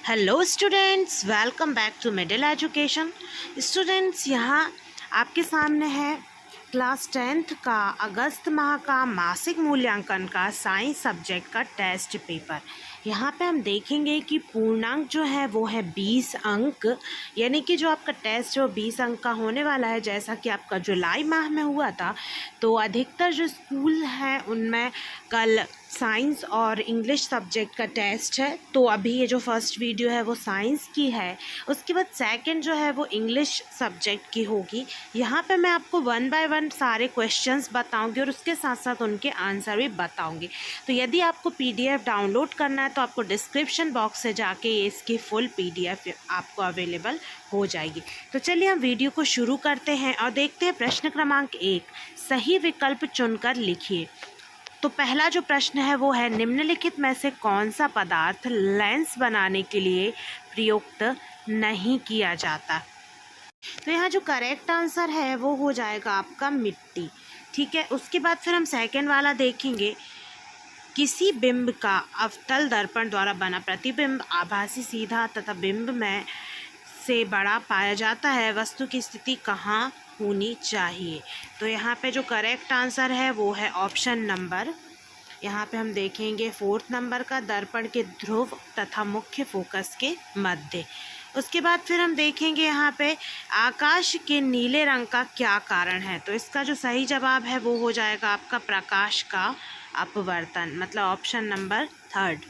Hello students, welcome back to middle education. Students, यहाँ आपके सामने है क्लास 10th का अगस्त माह का मासिक मूल्यांकन का साइंस सब्जेक्ट का टेस्ट पेपर। यहाँ पे हम देखेंगे कि पूर्णांक जो है वो है 20 अंक, यानी कि जो आपका टेस्ट है वो 20 अंक का होने वाला है। जैसा कि आपका जुलाई माह में हुआ था, तो अधिकतर जो स्कूल हैं उनमें कल साइंस और इंग्लिश सब्जेक्ट का टेस्ट है। तो अभी ये जो फर्स्ट वीडियो है वो साइंस की है, उसके बाद सेकंड जो है वो इंग्लिश सब्जेक्ट की होगी। यहाँ पे मैं आपको 1 बाय 1 सारे क्वेश्चंस बताऊंगी और उसके साथ साथ उनके आंसर भी बताऊंगी। तो यदि आपको पीडीएफ डाउनलोड करना है तो आपको डिस्क्रिप्शन बॉक्स से जाके ये इसकी फुल पीडीएफ आपको अवेलेबल हो जाएगी। तो चलिए हम वीडियो को शुरू करते हैं और देखते हैं प्रश्न क्रमांक 1, सही विकल्प चुनकर लिखिए। तो पहला जो प्रश्न है वो है, निम्नलिखित में से कौन सा पदार्थ लेंस बनाने के लिए प्रयुक्त नहीं किया जाता। तो यहाँ जो करेक्ट आंसर है वो हो जाएगा आपका मिट्टी। ठीक है, उसके बाद फिर हम सेकंड वाला देखेंगे। किसी बिंब का अवतल दर्पण द्वारा बना प्रतिबिंब आभासी, सीधा तथा बिंब में से बड़ा पाया जाता है। वस्तु की स्थिति कहाँ होनी चाहिए। तो यहाँ पे जो करेक्ट आंसर है वो है ऑप्शन नंबर, यहाँ पे हम देखेंगे 4th नंबर का, दर्पण के ध्रुव तथा मुख्य फोकस के मध्य। उसके बाद फिर हम देखेंगे यहाँ पे आकाश के नीले रंग का क्या कारण है। तो इसका जो सही जवाब है वो हो जाएगा आपका प्रकाश का अपवर्तन, मतलब ऑप्शन नंबर 3rd।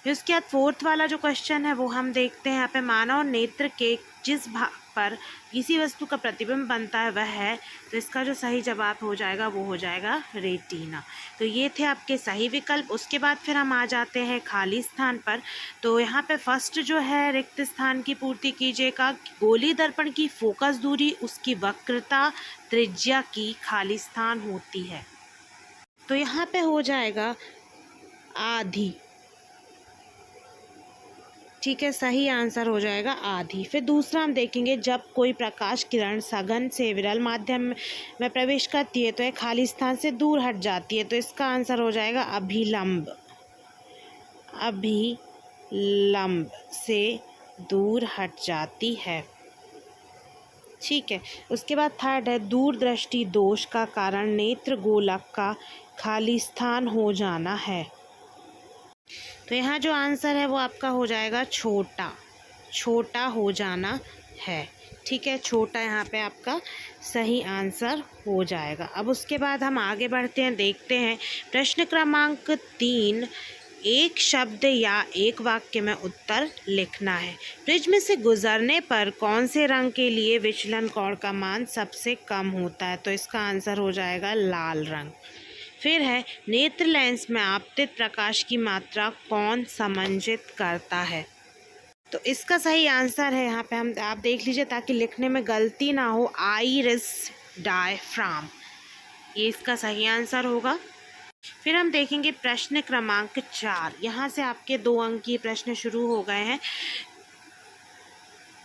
फिर उसके बाद 4th वाला जो क्वेश्चन है वो हम देखते हैं। यहाँ पे मानव नेत्र के जिस भाग पर किसी वस्तु का प्रतिबिंब बनता है वह है, तो इसका जो सही जवाब हो जाएगा वो हो जाएगा रेटिना। तो ये थे आपके सही विकल्प। उसके बाद फिर हम आ जाते हैं खाली स्थान पर। तो यहाँ पे फर्स्ट जो है, रिक्त स्थान की पूर्ति कीजिएगा। गोली दर्पण की फोकस दूरी उसकी वक्रता त्रिज्या की खाली स्थान होती है। तो यहाँ पे हो जाएगा आधी। ठीक है, सही आंसर हो जाएगा आधी। फिर दूसरा हम देखेंगे, जब कोई प्रकाश किरण सघन से विरल माध्यम में प्रवेश करती है तो यह खाली स्थान से दूर हट जाती है। तो इसका आंसर हो जाएगा अभिलंब। अभिलंब से दूर हट जाती है। ठीक है, उसके बाद 3rd है, दूरदृष्टि दोष का कारण नेत्र गोलक का खाली स्थान हो जाना है। तो यहाँ जो आंसर है वो आपका हो जाएगा छोटा, छोटा हो जाना है। ठीक है, छोटा यहाँ पे आपका सही आंसर हो जाएगा। अब उसके बाद हम आगे बढ़ते हैं, देखते हैं प्रश्न क्रमांक 3, एक शब्द या एक वाक्य में उत्तर लिखना है। प्रिज्म से गुजरने पर कौन से रंग के लिए विचलन कोण का मान सबसे कम होता है। तो इसका आंसर हो जाएगा लाल रंग। फिर है, नेत्र लेंस में आपतित प्रकाश की मात्रा कौन समंजित करता है। तो इसका सही आंसर है, यहाँ पे हम आप देख लीजिए ताकि लिखने में गलती ना हो, आइरिस डायफ्राम, ये इसका सही आंसर होगा। फिर हम देखेंगे प्रश्न क्रमांक 4, यहाँ से आपके 2 अंक की प्रश्न शुरू हो गए हैं।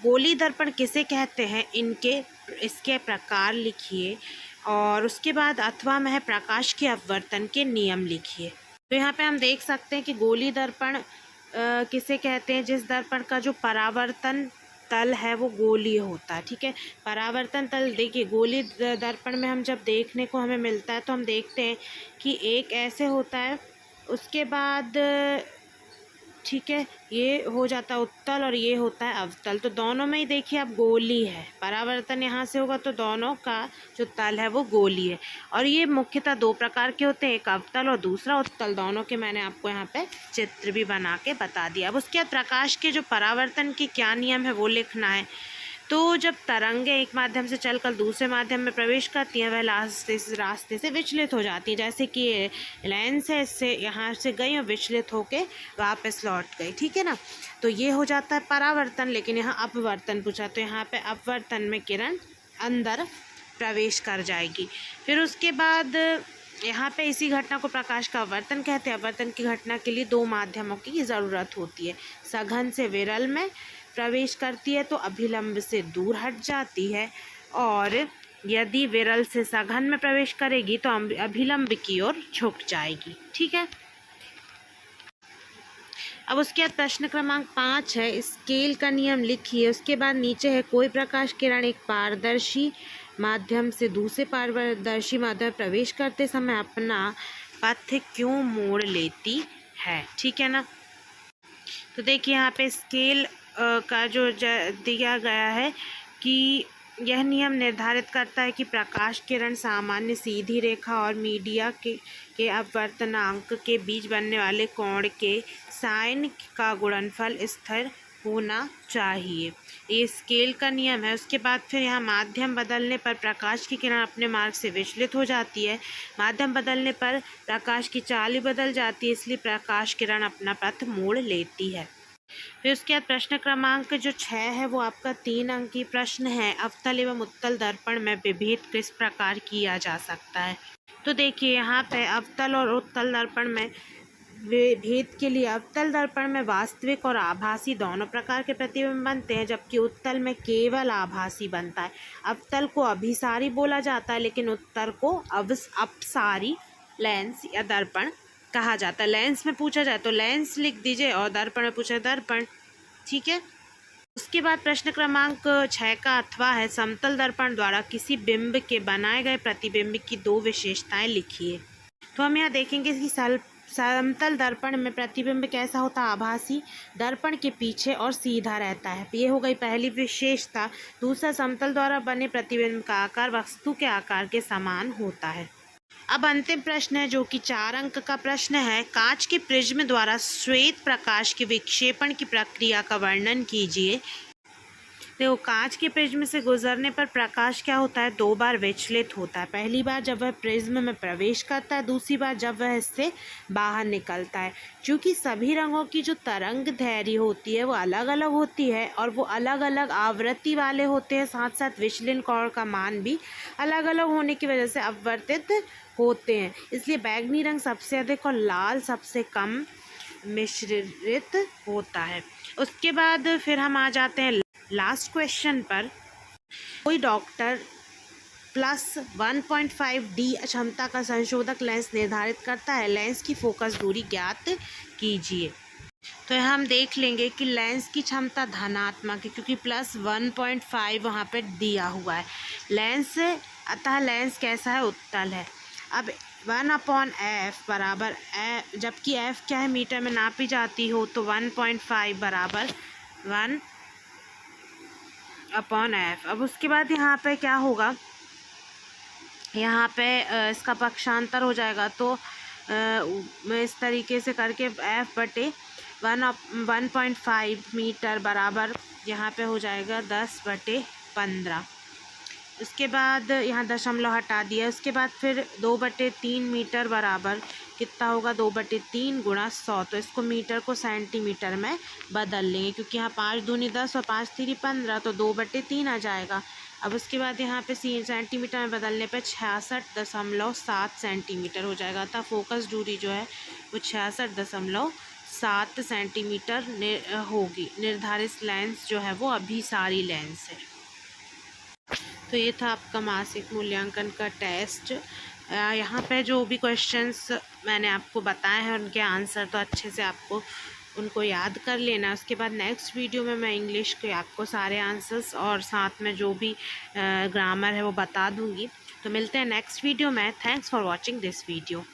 गोली दर्पण किसे कहते हैं, इसके प्रकार लिखिए। और उसके बाद अथवा में है प्रकाश के अपवर्तन के नियम लिखिए। तो यहाँ पे हम देख सकते हैं कि गोली दर्पण किसे कहते हैं, जिस दर्पण का जो परावर्तन तल है वो गोलीय होता है। ठीक है, परावर्तन तल देखिए गोली दर्पण में हम जब देखने को हमें मिलता है तो हम देखते हैं कि एक ऐसे होता है, उसके बाद ठीक है ये हो जाता है उत्तल और ये होता है अवतल। तो दोनों में ही देखिए अब गोली है, परावर्तन यहाँ से होगा तो दोनों का जो तल है वो गोली है। और ये मुख्यतः 2 प्रकार के होते हैं, एक अवतल और दूसरा उत्तल। दोनों के मैंने आपको यहाँ पे चित्र भी बना के बता दिया। अब उसके बाद प्रकाश के जो परावर्तन के क्या नियम है वो लिखना है। तो जब तरंगें एक माध्यम से चलकर दूसरे माध्यम में प्रवेश करती हैं वह रास्ते से विचलित हो जाती है। जैसे कि ये लेंस है, इससे यहाँ से गई और विचलित होके वापस लौट गई। ठीक है ना, तो ये हो जाता है परावर्तन। लेकिन यहाँ अपवर्तन पूछा, तो यहाँ पे अपवर्तन में किरण अंदर प्रवेश कर जाएगी। फिर उसके बाद यहाँ पे इसी घटना को प्रकाश का अपवर्तन कहते हैं। अपवर्तन की घटना के लिए 2 माध्यमों की ज़रूरत होती है। सघन से विरल में प्रवेश करती है तो अभिलंब से दूर हट जाती है, और यदि विरल से सघन में प्रवेश करेगी तो अभिलंब की ओर झुक जाएगी। ठीक है, अब उसके बाद प्रश्न क्रमांक 5 है, स्केल का नियम लिखिए। उसके बाद नीचे है, कोई प्रकाश किरण एक पारदर्शी माध्यम से दूसरे पारदर्शी माध्यम में प्रवेश करते समय अपना पथ क्यों मोड़ लेती है। ठीक है ना। तो देखिए यहाँ पे स्केल का जो दिया गया है कि यह नियम निर्धारित करता है कि प्रकाश किरण सामान्य सीधी रेखा और मीडिया के अपवर्तनांक के बीच बनने वाले कोण के साइन का गुणनफल स्थिर होना चाहिए। ये स्केल का नियम है। उसके बाद फिर यहाँ माध्यम बदलने पर प्रकाश की किरण अपने मार्ग से विचलित हो जाती है। माध्यम बदलने पर प्रकाश की चाल भी बदल जाती है, इसलिए प्रकाश किरण अपना पथ मोड़ लेती है। फिर उसके बाद प्रश्न क्रमांक जो 6 है वो आपका 3 अंकीय प्रश्न है। अवतल एवं उत्तल दर्पण में विभेद किस प्रकार किया जा सकता है। तो देखिए यहाँ पे अवतल और उत्तल दर्पण में भेद के लिए अवतल दर्पण में वास्तविक और आभासी दोनों प्रकार के प्रतिबिंब बनते हैं, जबकि उत्तल में केवल आभासी बनता है। अवतल को अभिसारी बोला जाता है, लेकिन उत्तल को अपसारी लेंस या दर्पण कहा जाता है। लेंस में पूछा जाए तो लेंस लिख दीजिए और दर्पण में पूछा दर्पण। ठीक है। उसके बाद प्रश्न क्रमांक 6 का अथवा है, समतल दर्पण द्वारा किसी बिंब के बनाए गए प्रतिबिंब की 2 विशेषताएं लिखिए। तो हम यहाँ देखेंगे कि समतल दर्पण में प्रतिबिंब कैसा होता है, आभासी, दर्पण के पीछे और सीधा रहता है। ये हो गई पहली विशेषता। दूसरा, समतल द्वारा बने प्रतिबिंब का आकार वस्तु के आकार के समान होता है। अब अंतिम प्रश्न है जो कि 4 अंक का प्रश्न है, कांच के प्रिज्म द्वारा श्वेत प्रकाश के विक्षेपण की प्रक्रिया का वर्णन कीजिए। देखो, कांच के प्रिज्म से गुजरने पर प्रकाश क्या होता है, 2 बार विचलित होता है। पहली बार जब वह प्रिज्म में प्रवेश करता है, दूसरी बार जब वह इससे बाहर निकलता है। क्योंकि सभी रंगों की जो तरंग दैर्घ्य होती है वो अलग अलग होती है और वो अलग अलग आवृत्ति वाले होते हैं, साथ साथ विचलन कोण का मान भी अलग अलग होने की वजह से अपवर्तित होते हैं। इसलिए बैंगनी रंग सबसे अधिक और लाल सबसे कम मिश्रित होता है। उसके बाद फिर हम आ जाते हैं लास्ट क्वेश्चन पर। कोई डॉक्टर +1.5D क्षमता का संशोधक लेंस निर्धारित करता है, लेंस की फोकस दूरी ज्ञात कीजिए। तो हम देख लेंगे कि लेंस की क्षमता धनात्मक है, क्योंकि +1.5 वहाँ पे दिया हुआ है लेंस, अतः लेंस कैसा है, उत्तल है। अब 1/f बराबर जबकि f क्या है, मीटर में नापी जाती हो, तो 1.5 बराबर 1/f। अब उसके बाद यहाँ पे क्या होगा, यहाँ पे इसका पक्षांतर हो जाएगा, तो मैं इस तरीके से करके f/1.5 मीटर बराबर यहाँ पे हो जाएगा 10/15। उसके बाद यहाँ दशमलव हटा दिया। उसके बाद फिर 2/3 मीटर बराबर कितना होगा, 2/3 × 100। तो इसको मीटर को सेंटीमीटर में बदल लेंगे, क्योंकि यहाँ 5 दूनी 10 और 5 तीरी 15, तो 2/3 आ जाएगा। अब उसके बाद यहाँ पे सेंटीमीटर में बदलने पे 66.7 सेंटीमीटर हो जाएगा। था फोकस दूरी जो है वो 66.7 सेंटीमीटर होगी। निर्धारित लेंस जो है वो अभिसारी लेंस है। तो ये था आपका मासिक मूल्यांकन का टेस्ट। यहाँ पे जो भी क्वेश्चंस मैंने आपको बताए हैं उनके आंसर तो अच्छे से आपको उनको याद कर लेना। उसके बाद नेक्स्ट वीडियो में मैं इंग्लिश के आपको सारे आंसर्स और साथ में जो भी ग्रामर है वो बता दूँगी। तो मिलते हैं नेक्स्ट वीडियो में। Thanks for watching this video.